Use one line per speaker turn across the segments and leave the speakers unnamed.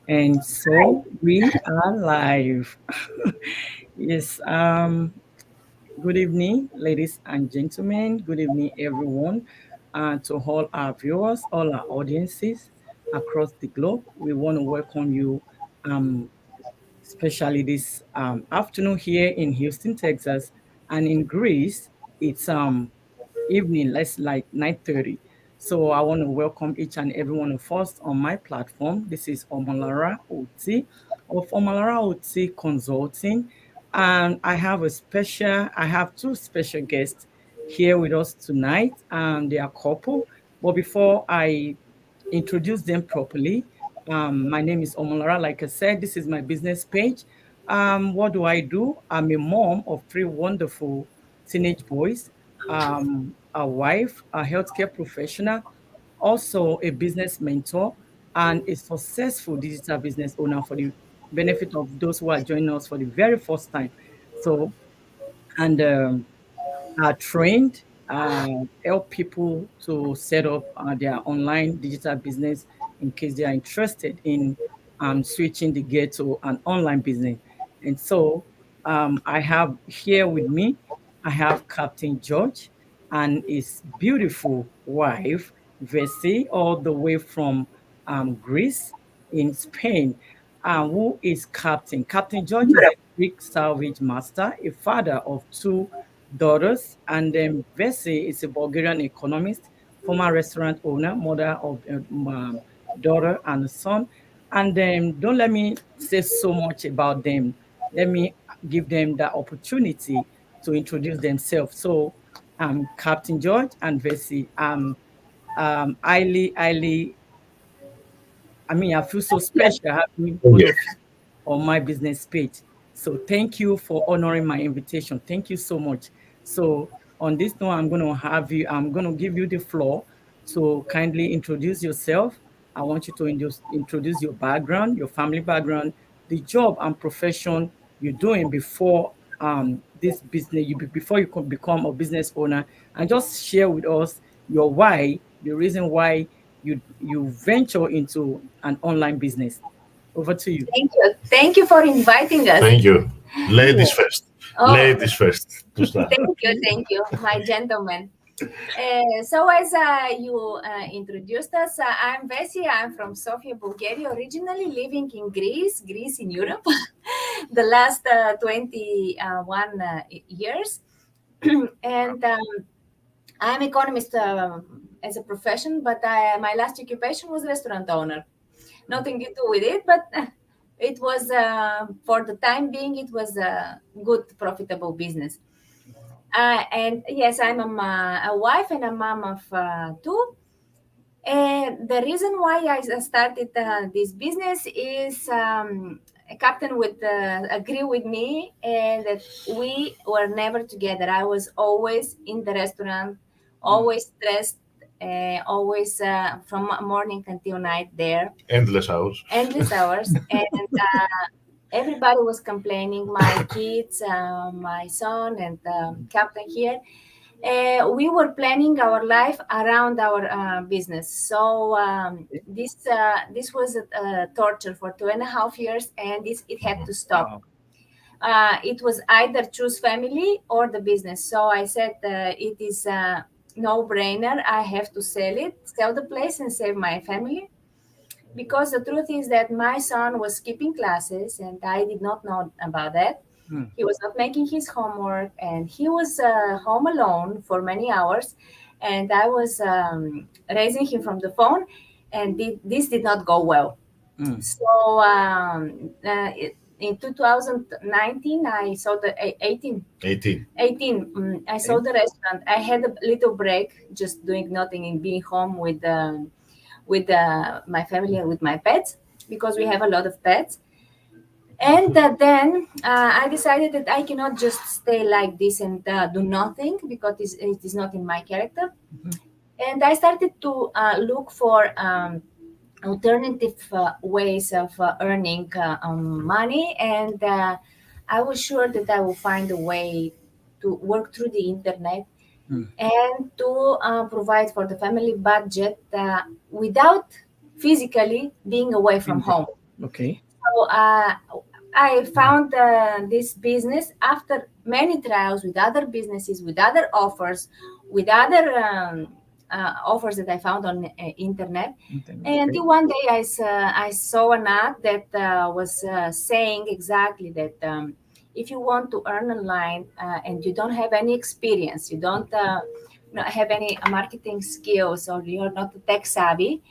And so we are live. Yes, good evening, ladies and gentlemen. Good evening, everyone. To all our viewers, all our audiences across the globe, we want to welcome you, um, especially this afternoon here in Houston, Texas, and in Greece. It's evening, less like 9:30. So I want to welcome each and every one of us on my platform. This is Omolara Oti of Omolara Oti Consulting. And I have two special guests here with us tonight. They are couple. But before I introduce them properly, my name is Omolara. Like I said, this is my business page. What do I do? I'm a mom of three wonderful teenage boys, a wife, a healthcare professional, also a business mentor, and a successful digital business owner for the benefit of those who are joining us for the very first time. So, and are trained, help people to set up their online digital business in case they are interested in switching the gear to an online business. And so I have here with me, I have Captain George and his beautiful wife, Vesy, all the way from Greece in Spain. Who is Captain? Captain George is a Greek salvage master, a father of two daughters, and then Vesy is a Bulgarian economist, former restaurant owner, mother of a daughter and a son. And then don't let me say so much about them. Let me give them the opportunity to introduce themselves. So, Captain George and Vesy, highly, I feel so special having both
Yeah.
of you on my business page. So thank you for honoring my invitation. Thank you so much. So on this note, I'm going to give you the floor to kindly introduce yourself. I want you to introduce your background, your family background, the job and profession you're doing before this business, before you could become a business owner, and just share with us your why, the reason why you venture into an online business. Over to you.
Thank you. Thank you for inviting us.
Thank you. Ladies
Yeah.
first.
Oh,
Ladies first to start.
thank you, my gentleman. So as you introduced us, I'm Vesy. I'm from Sofia, Bulgaria, originally living in Greece in Europe, the last 21 years. And I'm economist as a profession, but my last occupation was restaurant owner. Nothing to do with it, but it was for the time being, it was a good, profitable business. And yes, I'm a wife and a mom of two. And the reason why I started this business is Captain would agree with me that we were never together. I was always in the restaurant,
Mm.
always stressed, always from morning until night there,
Endless hours.
endless hours. And everybody was complaining, my kids, my son, and Captain here. We were planning our life around our business. So this was a torture for 2.5 years, and it had to stop.
Wow.
It was either choose family or the business. So I said it is a no-brainer. I have to sell the place, and save my family. Because the truth is that my son was skipping classes, and I did not know about that.
Mm.
He was not making his homework, and he was home alone for many hours. And I was raising him from the phone, and this did not go well.
Mm.
So in 2019, I saw the
18.
18. I saw the restaurant. I had a little break, just doing nothing and being home with my family and with my pets, because we have a lot of pets. And then I decided that I cannot just stay like this and do nothing, because it is not in my character.
Mhm.
And I started to look for alternative ways of earning money. And I was sure that I will find a way to work through the internet
Mm.
and to provide for the family budget without physically being away from
Indeed.
home.
Okay.
So I found this business after many trials with other businesses, with other offers, with other offers that I found on internet.
Internet.
And
Okay.
one day I saw an ad that was saying exactly that if you want to earn online and you don't have any experience, you don't not have any marketing skills, or you're not tech savvy,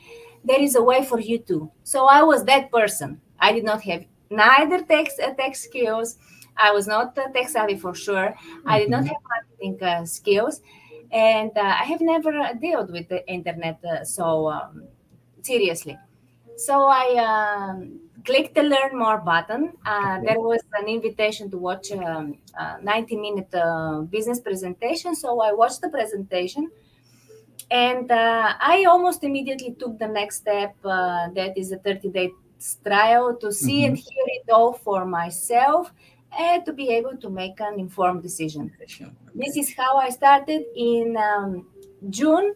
there is a way for you to. So I was that person. I did not have neither tech skills. I was not tech savvy for sure. I did not
Mhm.
have marketing skills, and I have never dealt with the internet so seriously. So I clicked the learn more button.
Okay.
There was an invitation to watch a 90-minute business presentation. So I watched the presentation, and I almost immediately took the next step, that is a 30-day trial, to see and
Mhm.
hear it all for myself and to be able to make an informed decision.
Session.
This
Okay.
is how I started in June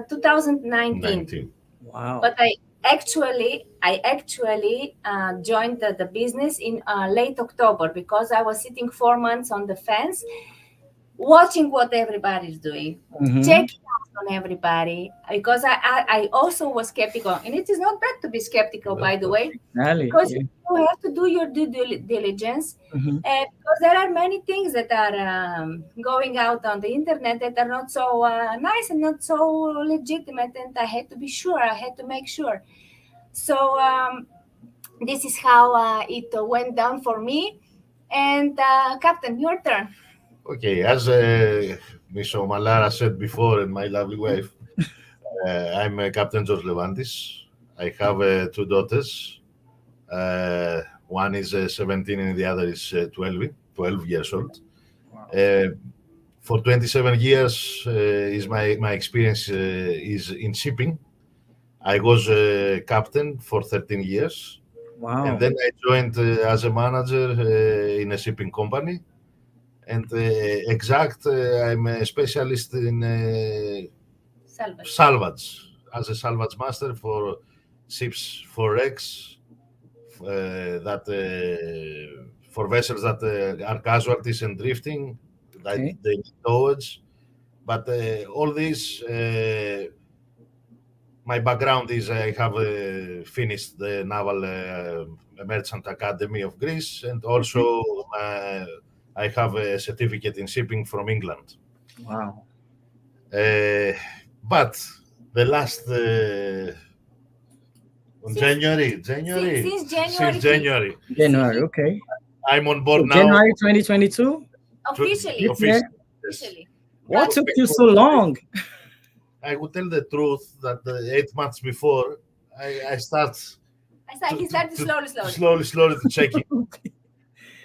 2019.
19.
Wow.
But I actually joined the business in late October, because I was sitting 4 months on the fence, watching what everybody's doing,
Mm-hmm.
checking out on everybody, because I also was skeptical. And it is not bad to be skeptical, by
Of
the
course.
way,
Exactly.
because
Yeah.
you have to do your diligence.
Mm-hmm.
Because there are many things that are going out on the internet that are not so nice and not so legitimate. And I had to be sure, I had to make sure. So this is how it went down for me. And Captain, your turn.
Okay, as Miss Omalara said before, and my lovely wife, I'm Captain George Levantis. I have two daughters. One is 17 and the other is 12 years old.
Wow.
Uh, for 27 years is my experience is in shipping. I was a captain for 13 years, and
Wow.
then I joined as a manager in a shipping company. And I'm a specialist in
Salvage.
salvage, as a salvage master for ships for wrecks, that for vessels that are casualties and drifting, that
Okay.
they need towage. But all this, my background is I have finished the Naval Merchant Academy of Greece, and also
Okay.
I have a certificate in shipping from England.
Wow.
Uh, but the last on
Since
January,
since
since
January 5th,
January,
January. Okay.
I'm on
So
board now.
January 2022.
officially,
This year.
Officially, yes.
officially.
What
But
took you so
Because
long?
I would tell the truth that 8 months before I start
he started slowly, slowly.
slowly to checking.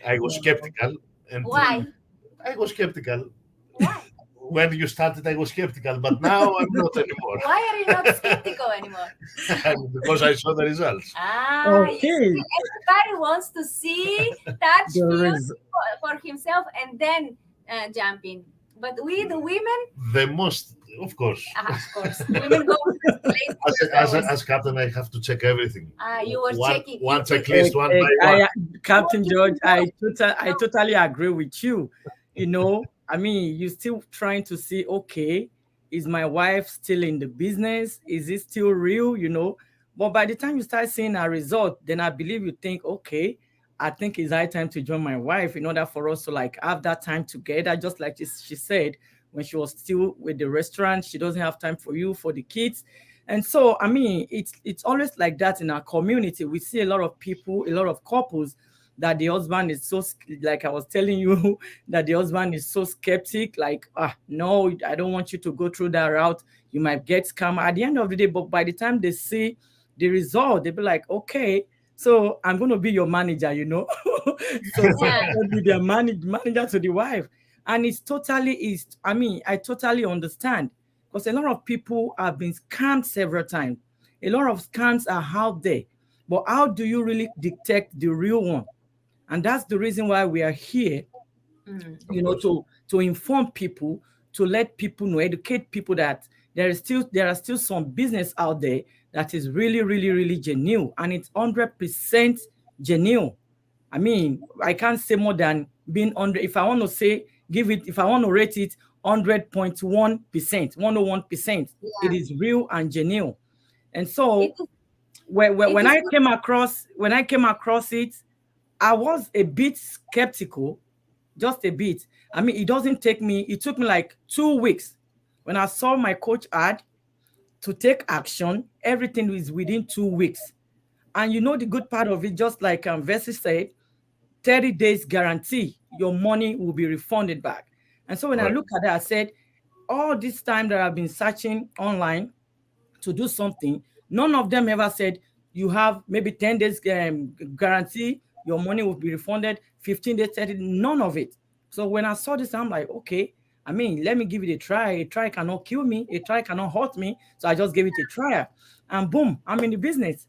I was
Wow.
skeptical, and
Why?
I was skeptical
Why?
when you started. I was skeptical, but now I'm not anymore
Why are you not skeptical anymore?
because I saw the results.
You see,
Okay.
everybody wants to see, touch,
There
feel
is.
for himself, and then jump in. But we, the women,
The most, of course,
of course, women go place first always.
as captain, I have to check everything.
You were
One
checking.
one
You
checklist, one by one.
Captain George,
were
I totally agree with you. I mean, you're still trying to see, okay, is my wife still in the business? Is it still real? But by the time you start seeing a result, then I believe you think, okay, I think it's high time to join my wife in order for us to like have that time together. Just like she said, when she was still with the restaurant, she doesn't have time for you, for the kids. And so, I mean, it's always like that in our community. We see a lot of people, a lot of couples that the husband is so, like I was telling you, that the husband is so skeptic, like, no, I don't want you to go through that route. You might get scammed at the end of the day. But by the time they see the result, they'll be like, okay, so I'm going to be your manager. So
yeah.
I'll be their manager to the wife. And I mean, I totally understand because a lot of people have been scammed several times. A lot of scams are out there. But how do you really detect the real one? And that's the reason why we are here,
Mm.
Of course.
to inform people, to let people know, educate people that there are still some business out there that is really, really, really genuine, and it's 100% genuine. I mean, I can't say more than being 100. If I want to say, give it, if I want to rate it 100.1%, 101%, it
Yeah.
is real and genuine. And
It
so
is. It
when
is.
I came across it, I was a bit skeptical, just a bit. I mean, it took me like 2 weeks when I saw my coach ad to take action. Everything is within 2 weeks. And you know the good part of it, just like Vesy said, 30 days guarantee your money will be refunded back. And so when I
Right.
look at that, I said, all this time that I've been searching online to do something, none of them ever said you have maybe 10 days guarantee, your money will be refunded, 15 days, 30, none of it. So when I saw this, I'm like, okay, I mean, let me give it a try. A try cannot kill me, a try cannot hurt me. So I just gave it a try. And boom, I'm in the business.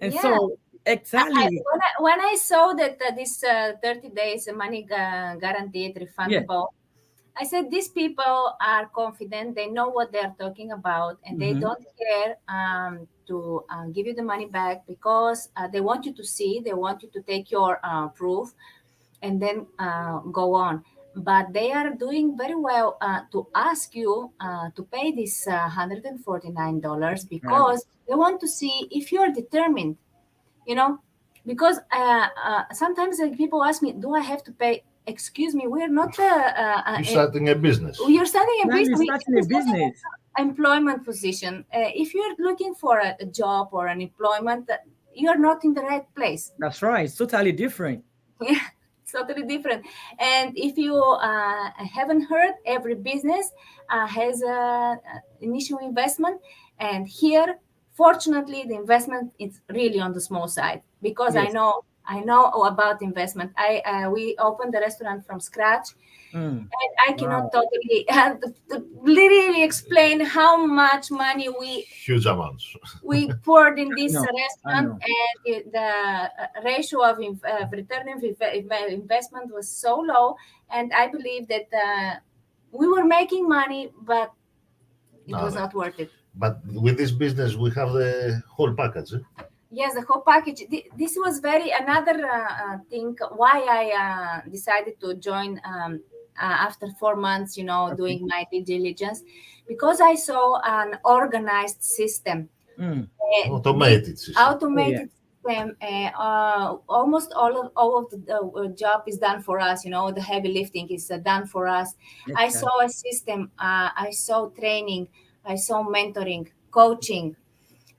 And
Yeah.
so, exactly.
When I saw that this 30 days money guaranteed
Yeah.
refundable, I said these people are confident. They know what they're talking about, and they
Mm-hmm.
don't care to give you the money back because they want you to see. They want you to take your proof, and then go on. But they are doing very well to ask you to pay this $149
Right.
because they want to see if you're determined, you know, because sometimes people ask me, do I have to pay? Excuse me, we're not
You're starting a business.
you're starting a
Now you're
business.
starting a
It's not an
business.
employment position. If you're looking for a job or an employment, you're not in the right place.
That's right. It's totally different.
Yeah, it's totally different. And if you haven't heard, every business has a initial investment, and here, fortunately, the investment is really on the small side because
Yes.
I know about investment. I We opened the restaurant from scratch,
Mm.
and I cannot
Wow.
totally literally explain how much money
Huge amounts.
we poured in
I
this
know. I
restaurant,
know.
and the ratio of return of investment was so low, and I believe that we were making money, but it
No,
was
no.
not worth it.
But with this business, we have the whole package.
Yes, the whole package. This was very another thing why I decided to join after 4 months,
Okay.
doing my due diligence, because I saw an organized system.
Mm.
This
Automated system.
Oh yeah.
automated system, almost all of the job is done for us. The heavy lifting is done for us. I
Exactly.
saw a system. I saw training. I saw mentoring, coaching,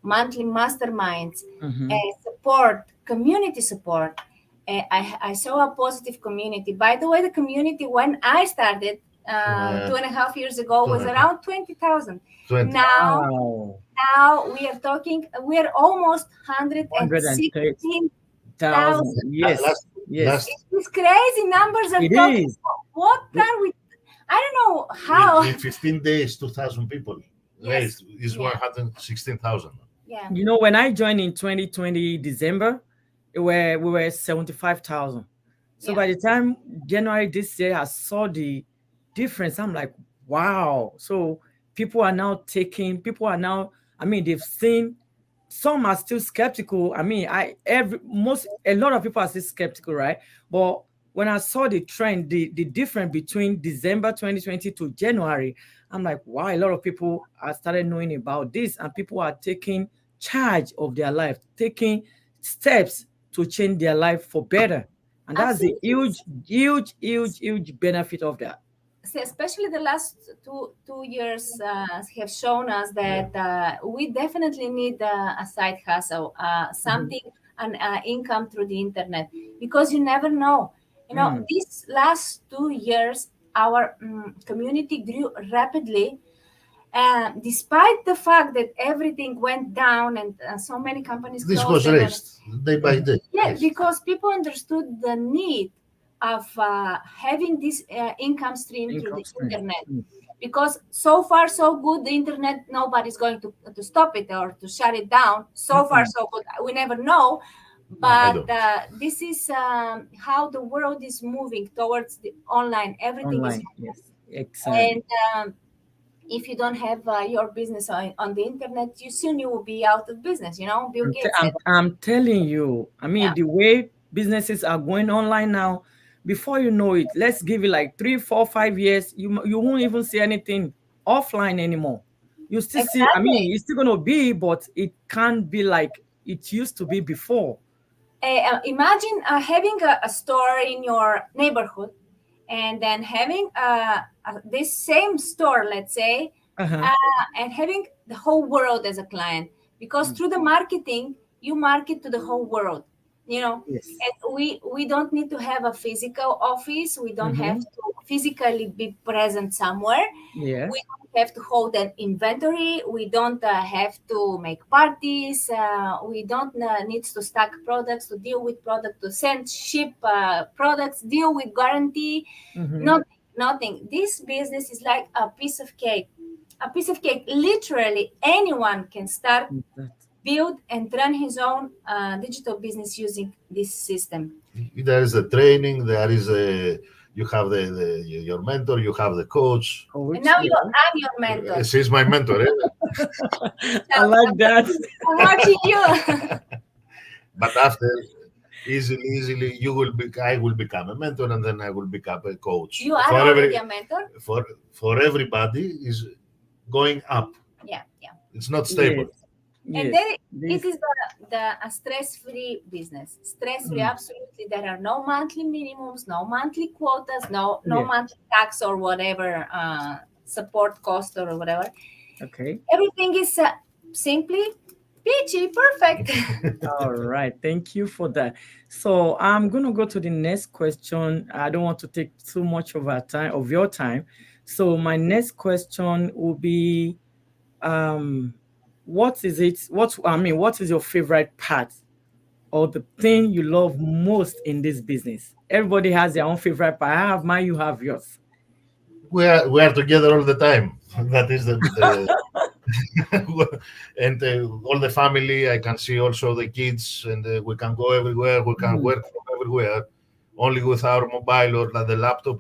monthly masterminds,
Mm-hmm.
support, community support. I saw a positive community. By the way, the community when I started
Uh,
2.5 years ago was
200,
around 20,000.
20.
Now,
Wow.
now we are talking, we are almost
130,000.
116,000.
Yes.
Last,
Yes.
last
These crazy numbers are
It
talking.
is.
What
The-
are we? I don't know how.
in 15 days, 2,000 people
Yes.
raised is
Yeah.
116,000.
Yeah.
You know, when I joined in 2020 December, we were 75,000. So
Yeah.
by the time January this year, I saw the difference. I'm like, wow. So people are now, I mean, they've seen, some are still skeptical. I mean, a lot of people are still skeptical, right? But when I saw the trend, the difference between December 2020 to January, I'm like, wow, a lot of people are started knowing about this, and people are taking charge of their life, taking steps to change their life for better. And
I've
that's the
seen
huge, huge, huge, huge benefit of that.
especially the last two years have shown us
Yeah.
that we definitely need a side hustle,
Mhm.
something, an income through the internet, because you never know.
Mm.
These last 2 years, our community grew rapidly, despite the fact that everything went down and so many companies
This
closed
was
them.
raised day by
Mhm.
day.
Yeah, because people understood the need of having this income stream through
Income
the
stream.
internet.
Mm.
Because so far so good, the internet, nobody's going to stop it or to shut it down. So far
Mm-mm.
so good, we never know.
No.
I
But
don't.
this is how the world is moving towards the online. Everything is,
Online. Yes. Exactly.
and if you don't have your business on the internet, you will be out of business. Bill Gates said,
I'm telling you. I mean,
yeah,
the way businesses are going online now, before you know it, let's give it like 3, 4, 5 years, you won't even see anything offline anymore. You still see. I
exactly.
mean, it's still gonna be, but it can't be like it used to be before.
Imagine having a store in your neighborhood, and then having this same store, let's say,
Uh-huh.
uh, and having the whole world as a client, because
Mm.
through the marketing you market to the whole world.
Yes.
And we don't need to have a physical office. We don't have
Mm-hmm.
to physically be present somewhere. We
Yes.
don't have to hold an inventory. We don't have to make parties. We don't need to stock products, to deal with product, to send, ship products, deal with guarantee.
Mm-hmm.
Nothing. This business is like a piece of cake. A piece of cake. Literally, anyone can start,
That.
build, and run his own digital business using this system.
There is the training. There is a you have your mentor. You have the coach.
And
Coach,
now
yeah.
I'm your mentor.
She's my mentor.
I
So
like that.
I'm watching you.
But after, easily, I will become a mentor, and then I will become a coach.
You are already a mentor.
For everybody is going up.
Yeah, yeah.
It's not
Yes.
stable.
And
Yes.
then it
This.
is a stress-free business. Stress-free,
Mm.
absolutely. There are no monthly minimums, no monthly quotas, no
Yeah.
monthly tax or whatever support cost or whatever.
Okay.
Everything is simply peachy, perfect.
All right. Thank you for that. So I'm gonna go to the next question. I don't want to take too much of your time. So my next question will be, um, what is it? What is your favorite part or the thing you love most in this business? Everybody has their own favorite part. I have mine. You have yours.
We are together all the time. That is the and all the family. I can see also the kids, and we can go everywhere. We can
Mm,
work from everywhere, only with our mobile or the laptop.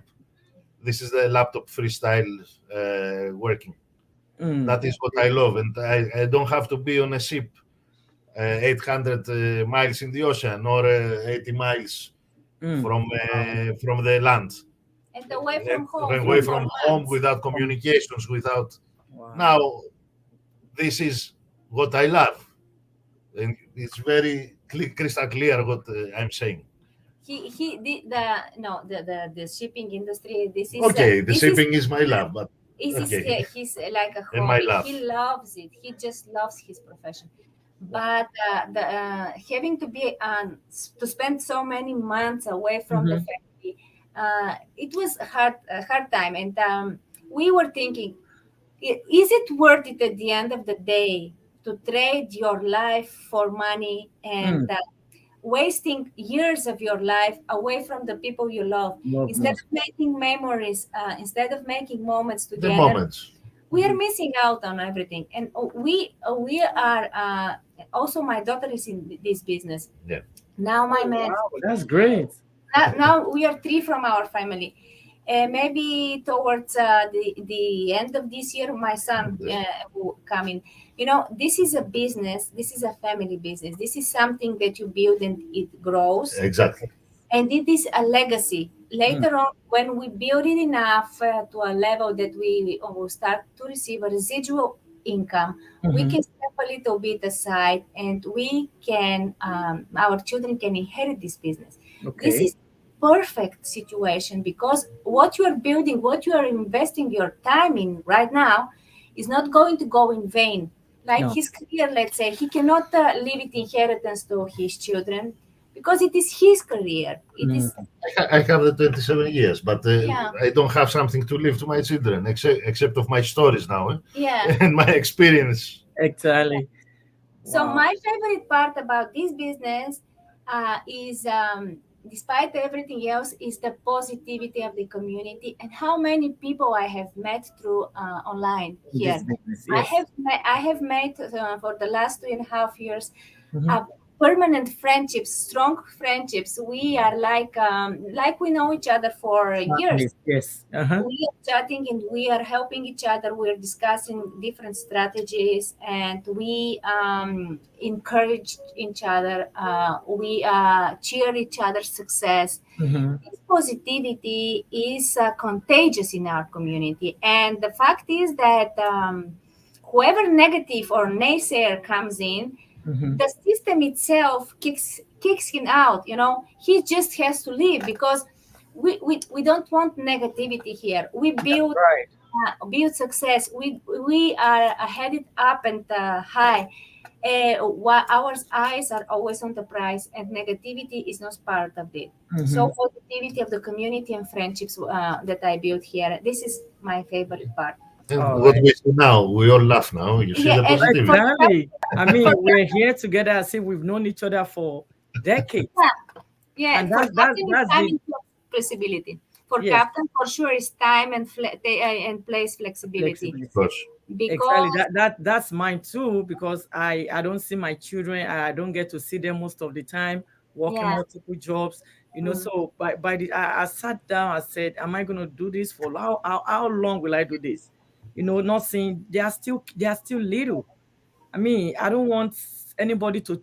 This is the laptop freestyle working.
mm,
That is what I love, and I don't have to be on a ship 800 miles in the ocean or 80 miles
mm. Wow.
from the land,
And away from home
away
for
Mm.
from home,
4 months.
without communications, without.
Wow.
Now, this is what I love, and it's very crystal clear what I'm saying.
He the no the shipping industry.
Okay, the
This is
shipping is my love, but
this is
okay,
he's like a
and my
hobby.
love.
He loves it. He just loves his profession.
Wow.
But the having to be to spend so many months away from the
Mm-hmm.
family, it was a hard time. And we were thinking, is it worth it at the end of the day to trade your life for money and
Mm.
wasting years of your life away from the people you love,
Love
instead
most.
of making memories, instead of making moments
The
together?
moments.
We are missing out on everything. And we are also, my daughter is in this business
Yeah.
now. My
Oh,
man,
wow. That's great.
now we are three from our family. Maybe towards the end of this year, my son will come in. This is a business. This is a family business. This is something that you build and it grows,
Exactly.
and it is a legacy.
Mm.
Later on, when we build it enough to a level that we will start to receive a residual income, we
Mm-hmm.
can step a little bit aside, and we can our children can inherit this business. This
Okay.
is perfect situation, because what you are building, what you are investing your time in right now, is not going to go in vain. Like
No.
his career, let's say, he cannot leave it inheritance to his children, because it is his career. It is,
Mm.
I have the 27 years, but
yeah,
I don't have something to leave to my children except of my stories now,
yeah.
and my experience.
Exactly.
So
Wow.
my favorite part about this business is, despite everything else, is the positivity of the community and how many people I have met through online
This
here.
business.
I
Yes.
have met for the last 2.5 years
Mm-hmm.
a permanent friendships, strong friendships. We are like we know each other for years.
Families, yes. Uh-huh.
We are chatting and we are helping each other. We're discussing different strategies and we encourage each other. We cheer each other's success.
Mm-hmm.
This positivity is contagious in our community. And the fact is that whoever negative or naysayer comes in,
Mm-hmm.
the system itself kicks him out. He just has to leave because we don't want negativity here. We
Right.
build success. We are headed up and high. While our eyes are always on the prize, and negativity is not part of it.
Mm-hmm.
So positivity of the community and friendships that I built here. This is my favorite part.
And
All
what
right.
we see now, we all laugh now. You see
Yeah,
the
and
positivity.
Exactly. I mean,
for
we're here together as if we've known each other for decades.
Yeah,
And
for
that's
captain, it's
that's
time
the
and flexibility. For
yes,
captain, for sure, it's time and place flexibility
Of
flexibility.
course.
because
Exactly. That's mine too, because I don't see my children. I don't get to see them most of the time, working
yeah,
multiple jobs.
mm,
So by the I sat down, I said, am I gonna do this for how long will I do this? Not saying they are still little. I mean, I don't want anybody to,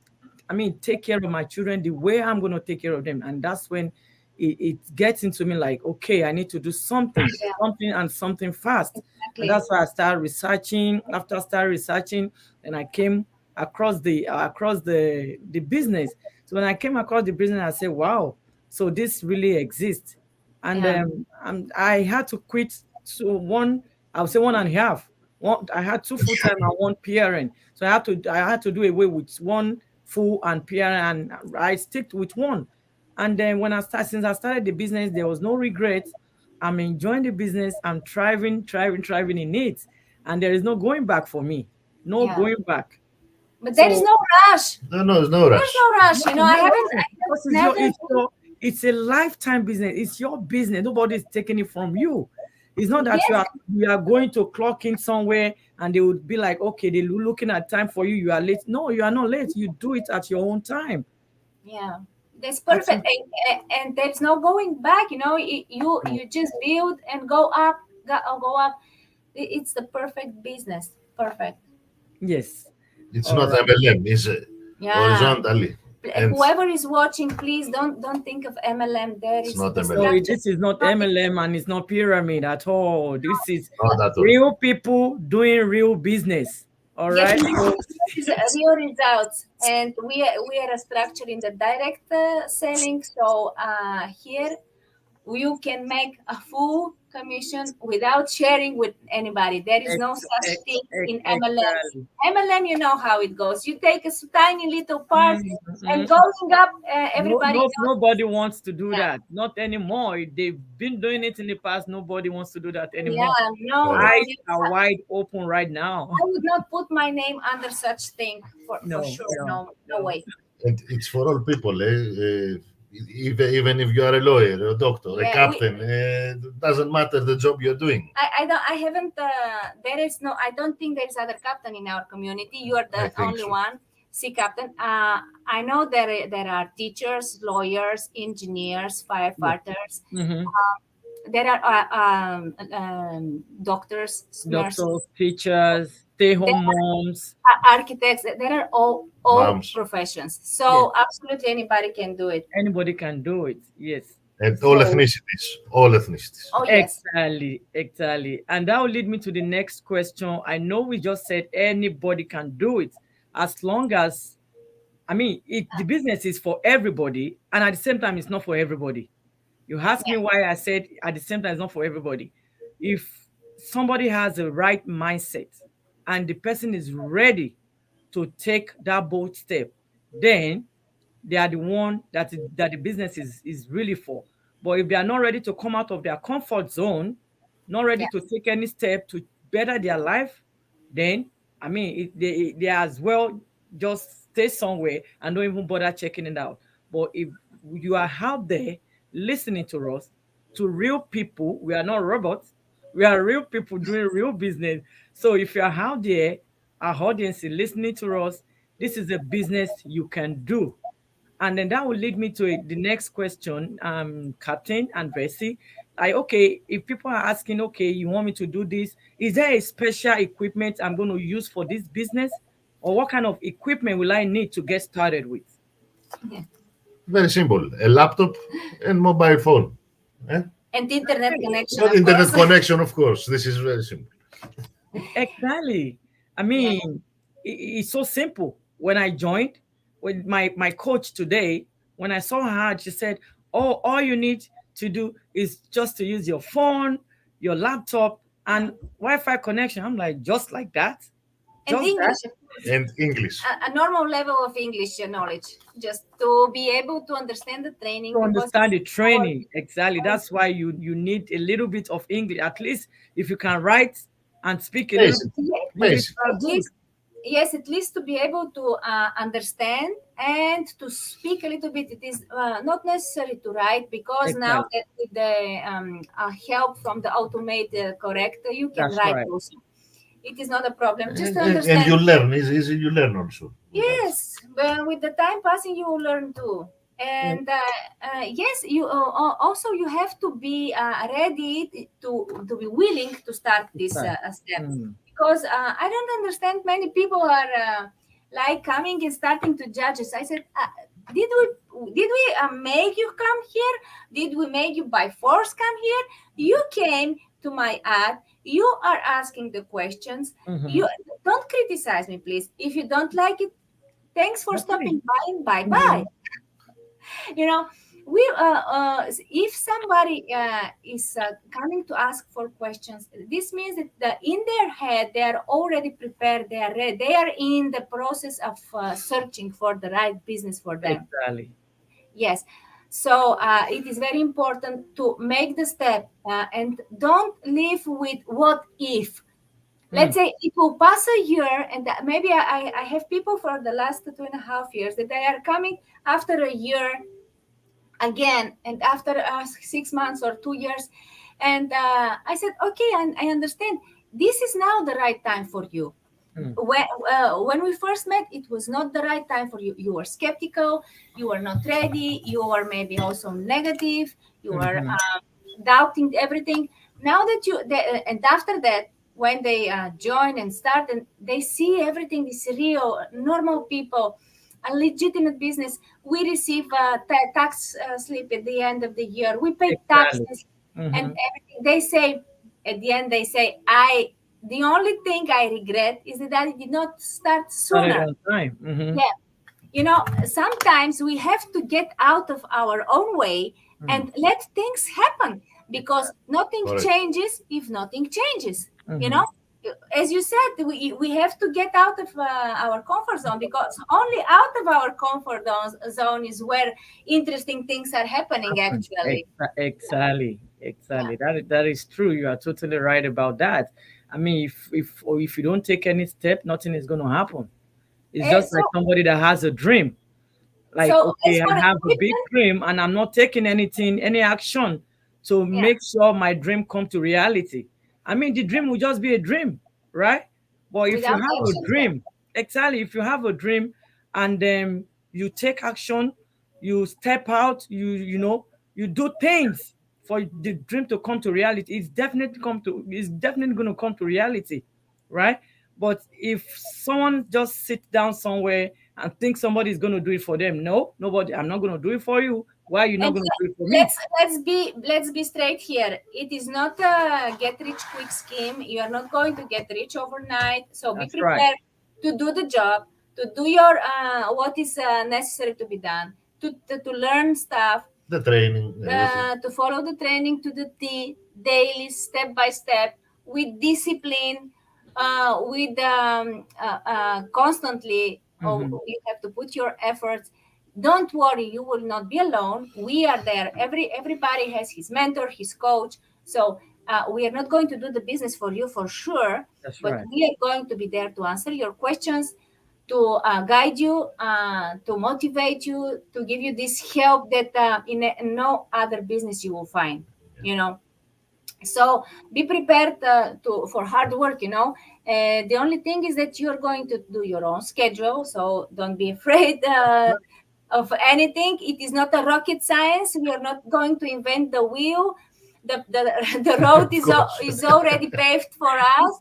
I mean, take care of my children the way I'm going to take care of them. And that's when it gets into me like, okay, I need to do something,
yeah,
something and something fast. And
exactly,
that's why I started researching. After I started researching, and I came across the business. So when I came across the business, I said, wow, so this really exists. And
yeah,
I had to quit. So I would say one and a half. I had two full time and one PRN. So I had to do away with one full and PRN, and I stick with one. And then since I started the business, there was no regret. I'm enjoying the business. I'm thriving, thriving, thriving in it. And there is no going back for me. No
yeah.
going back.
But there is
So
no rush.
No, no, there's no
There's
rush.
no rush.
no,
I
no
haven't. I
rush,
have
because it's your
never.
it's your it's a lifetime business. It's your business. Nobody's taking it from you. It's not that you
Yes,
are you are going to clock in somewhere and they would be like, okay, they're looking at time for you. You are late. No, you are not late. You do it at your own time.
yeah, that's
At
perfect. And there's no going back. You just build and go up, go up. It's the perfect business. Perfect.
yes.
It's
All
not
right.
MLM, it's
Yeah.
horizontally. And
Whoever is watching, please don't think of MLM. There
it's
is
not
the
MLM.
No,
structure.
this is not
Not
MLM and it's not pyramid at all. This is
Not at all.
real people doing real business. All right.
getting
So
real results, and we are structuring the direct selling. So here you can make a full commission without sharing with anybody. There is no such thing in MLMs.
exactly.
MLM, you know how it goes. You take a tiny little part and
Mhm.
going up,
No,
everybody
no,
knows.
nobody wants to do
Yeah,
that. Not anymore. They've been doing it in the past. Nobody wants to do that
yeah,
anymore.
no,
Correct.
no.
Eyes are wide open right now.
I would not put my name under such thing for
No,
sure.
no,
No
no.
way.
And it's for all people. Even if you are a lawyer, a doctor, a
Yeah,
captain, it doesn't matter the job you're doing.
I don't I haven't there is no I don't think there's other captain in our community. You are
I
the
think
only
so.
one. See, captain. I know there are teachers, lawyers, engineers,
Yes.
firefighters.
Hmm.
There are doctors,
Doctors,
nurses.
teachers,
There
stay-home moms.
are architects. There are all
Moms
professions.
Yes,
So absolutely anybody can do it.
anybody can do it. Yes.
and all
So
ethnicities. All ethnicities.
oh yes,
Exactly, exactly. And that will lead me to the next question. I know we just said anybody can do it as long as, I mean, the business is for everybody, and at the same time, it's not for everybody. You ask
yeah,
me why I said at the same time, it's not for everybody. If somebody has the right mindset and the person is ready to take that bold step, then they are the one that the business is really for. But if they are not ready to come out of their comfort zone, not ready to
yes,
take any step to better their life, then I mean they as well just stay somewhere and don't even bother checking it out. But if you are out there listening to us, to real people, we are not robots. We are real people doing real business. So if you are out there, our audience is listening to us, this is a business you can do. And then that will lead me to the next question, Captain and Vesy. Okay, if people are asking, okay, you want me to do this, is there a special equipment I'm going to use for this business? Or what kind of equipment will I need to get started with?
Yeah.
Very simple. A laptop and mobile phone. Eh?
And internet
Okay,
connection,
Not
of
internet
course.
connection, of course. This is very simple.
exactly. I
Yeah.
mean, it's so simple. When I joined with my coach today, when I saw her, she said, "Oh, all you need to do is just to use your phone, your laptop,
Yeah.
and Wi-Fi connection." I'm like, just like that,
And
just that.
English, of course.
And English.
A normal level of English knowledge, just to be able to understand the training,
To
because
understand the
our,
training, exactly. That's why you need a little bit of English. At least if you can write and speak a little
Basic.
bit English,
Basic.
are
at
good.
least, yes, at least to be able to understand and to speak a little bit. It is not necessary to write, because now
Exactly.
that with the help from the automated corrector, you can
That's
write
right.
also. It is not a problem. Just to
And you
understand.
learn. It's easy. You learn also with that.
Yes, but with the time passing, you will learn too.
Mm,
And yes, you also you have to be ready to be willing to start this
right.
step,
Mm.
because I don't understand, many people are like coming and starting to judge us. I said, did we make you come here? Did we make you by force come here? You came to my ad. You are asking the questions.
Mhm.
You don't criticize me, please. If you don't like it, thanks for
Okay.
stopping by, and bye
Mhm.
bye. You know, we if somebody is coming to ask for questions, this means that in their head they are already prepared. They are ready. They are in the process of searching for the right business for them.
Exactly.
Yes. So it is very important to make the step, and don't live with what if.
Mm.
Let's say it will pass a year, and maybe I have people for the last 2.5 years that they are coming after a year again, and after 6 months or 2 years. And I said, okay, and I understand. This is now the right time for you.
Mm.
When we first met, it was not the right time for you. You were skeptical, you were not ready, you were maybe also negative, you were
Mhm.
doubting everything. Now that and after that, when they join and start, and they see everything is real, normal people, a legitimate business. We receive a tax slip at the end of the year. We pay
Exactly.
taxes and
Mhm.
everything. They say, at the end, they say, I. The only thing I regret is that I did not start
Started
sooner.
on time. Mhm.
Yeah. Sometimes we have to get out of our own way
Mm.
and let things happen, because nothing
Correct.
changes if nothing changes. You
Mhm.
know, as you said, we have to get out of our comfort zone, because only out of our comfort zone is where interesting things are happening,
Happen.
actually.
Exactly.
Yeah.
Exactly. That is true. You are totally right about that. I mean, if you don't take any step, nothing is going to happen. It's
Eh,
just
so,
like somebody that has a dream. Like,
so as
okay,
for
I have a big
equipment,
dream and I'm not taking any action to
yeah,
make sure my dream come to reality. I mean, the dream will just be a dream, right? But if you
without
have a
actions, yeah.
dream, exactly, if you have a dream and then you take action, you step out, you do things for the dream to come to reality, it's definitely going to come to reality, right? But if someone just sits down somewhere and think somebody is going to do it for them, no, nobody, I'm not going to do it for you. Why are you not
And
going to do it for me?
let's be straight here. It is not a get rich quick scheme. You are not going to get rich overnight. So be
That's right.
prepared to do the job, to do your what is necessary to be done, to learn stuff,
The training, everything.
to follow the training to the T, daily, step by step, with discipline, with constantly. Oh,
Hmm.
you have to put your efforts. Don't worry, you will not be alone. We are there. Everybody has his mentor, his coach. So we are not going to do the business for you for sure,
That's
but
right.
we are going to be there to answer your questions, to guide you, to motivate you, to give you this help that in no other business you will find. You know, So be prepared for hard work. The only thing is that you're going to do your own schedule, so don't be afraid of anything. It is not a rocket science. We are not going to invent the wheel. The road
Of
is
course.
already paved for us.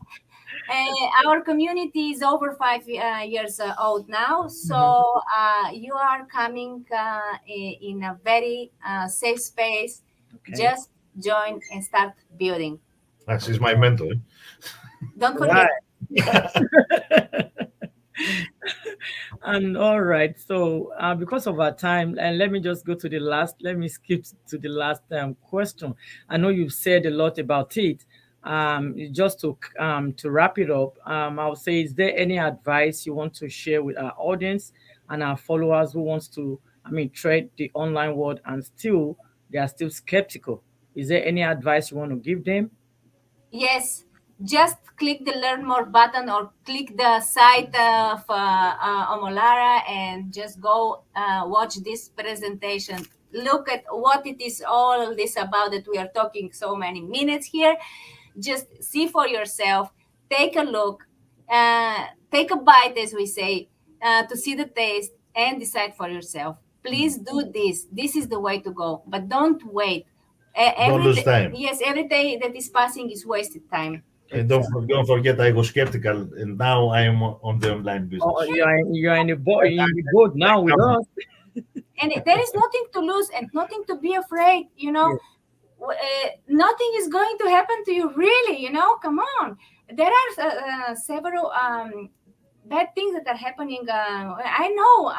Our community is over 5 years old now,
Mhm.
so you are coming in a very safe space.
Okay.
Just join and start building.
She's my mentor.
Don't
Right.
forget.
And all right, so because of our time, and let me just go to the last. Let me skip to the last question. I know you've said a lot about it. Just to wrap it up, I'll say, is there any advice you want to share with our audience and our followers who wants to, tread the online world and still they are still skeptical? Is there any advice you want to give them?
Yes, just click the learn more button or click the site of Omolara and just go watch this presentation. Look at what it is all this about that we are talking so many minutes here. Just see for yourself, take a look, take a bite, as we say, to see the taste and decide for yourself. Please do this. This is the way to go, but don't wait.
Don't
Every
lose
day,
time.
yes, every day that is passing is wasted time.
And
Exactly.
don't forget, I was skeptical, and now I am on the online
Oh,
business.
you're in the boat, in the boat now with us.
And there is nothing to lose and nothing to be afraid.
Yes.
Nothing is going to happen to you, really. Come on. There are several bad things that are happening. I know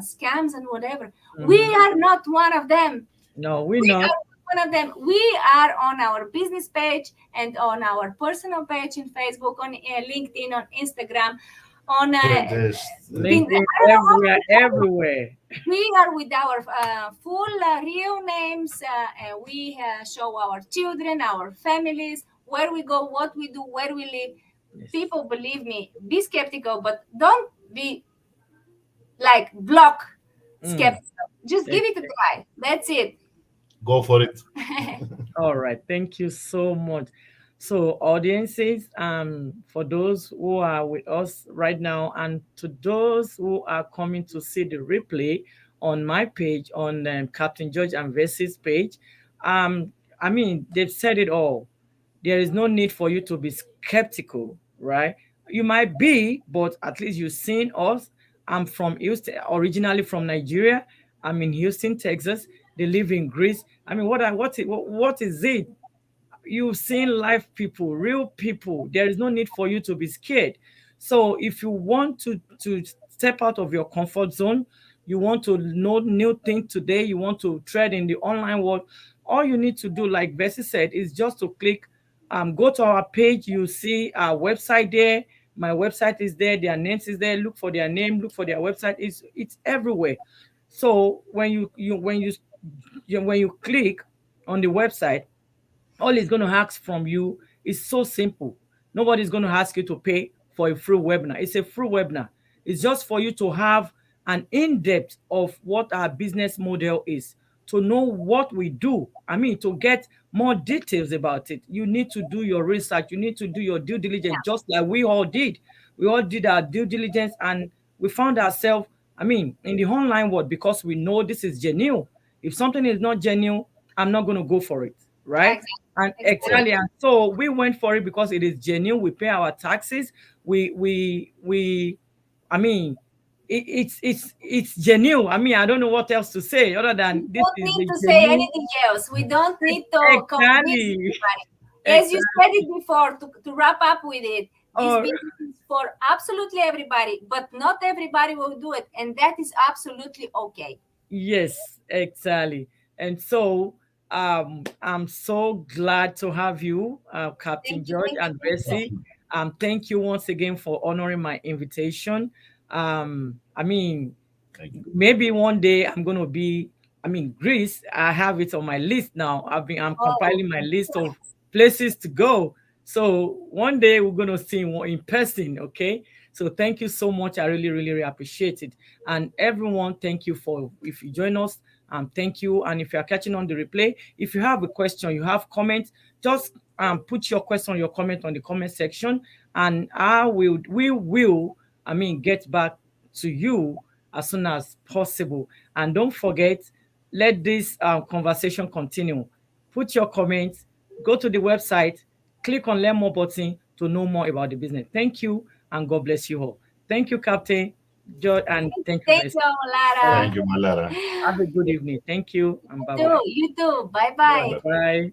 scams and whatever. We
Mhm.
are not one of them.
No, we're
We
not.
are one of them. We are on our business page and on our personal page in Facebook, on LinkedIn, on Instagram, on
Pinterest.
LinkedIn
I don't know how
everywhere,
many others.
everywhere.
We are with our full real names, and we show our children, our families, where we go, what we do, where we live.
Yes.
People, believe me, be skeptical, but don't be like block
Mm.
skeptical. Just give it a try. That's it.
Go for it.
All right, thank you so much. So, audiences, for those who are with us right now, and to those who are coming to see the replay on my page, on Captain George and Vesy's page, um, they've said it all. There is no need for you to be skeptical, right? You might be, but at least you've seen us. I'm from Houston, originally from Nigeria. I'm in Houston, Texas. They live in Greece. What is it? You've seen live people, real people. There is no need for you to be scared. So if you want to step out of your comfort zone, you want to know new things today, you want to tread in the online world, all you need to do, like Bessie said, is just to click, go to our page. You see our website there. My website is there. Their names is there. Look for their name. Look for their website. It's everywhere. So when you click on the website, all it's going to ask from you is so simple. Nobody's going to ask you to pay for a free webinar. It's a free webinar. It's just for you to have an in-depth of what our business model is, to know what we do. To get more details about it, you need to do your research. You need to do your due diligence, just like we all did. We all did our due diligence, and we found ourselves, in the online world, because we know this is genuine. If something is not genuine, I'm not going to go for it, right?
Exactly.
And
Exactly.
exactly, and so we went for it because it is genuine. We pay our taxes. We I mean it's genuine. I don't know what else to say other
We
than this
don't
is
need
the
to say
genuine.
anything else. We don't need to convince
Exactly.
anybody. As you
Exactly.
said it before, to wrap up with it, this
Oh,
business is for absolutely everybody, but not everybody will do it. And that is absolutely okay.
yes, exactly. And so I'm so glad to have you, Captain
Thank you,
George
thank you,
and
thank you.
Bessie. Thank you once again for honoring my invitation. Um, I mean,
Thank you.
maybe one day I'm going to be, Greece. I have it on my list now. I'm
Oh,
compiling my list of places to go. So one day we're going to see in person. Okay. So thank you so much. I really, really, really appreciate it. And everyone, thank you for, if you join us, thank you. And if you are catching on the replay, if you have a question, you have comments, just put your question, your comment on the comment section, and we will, I mean, get back to you as soon as possible. And don't forget, let this conversation continue. Put your comments, go to the website, click on learn more button to know more about the business. Thank you, and God bless you all. Thank you, Captain George, and thank you,
Thank
Vesy.
you,
Thank
Lara.
you, Malara.
Have a good evening. Thank you, and bye bye.
You too. Bye bye.
Bye.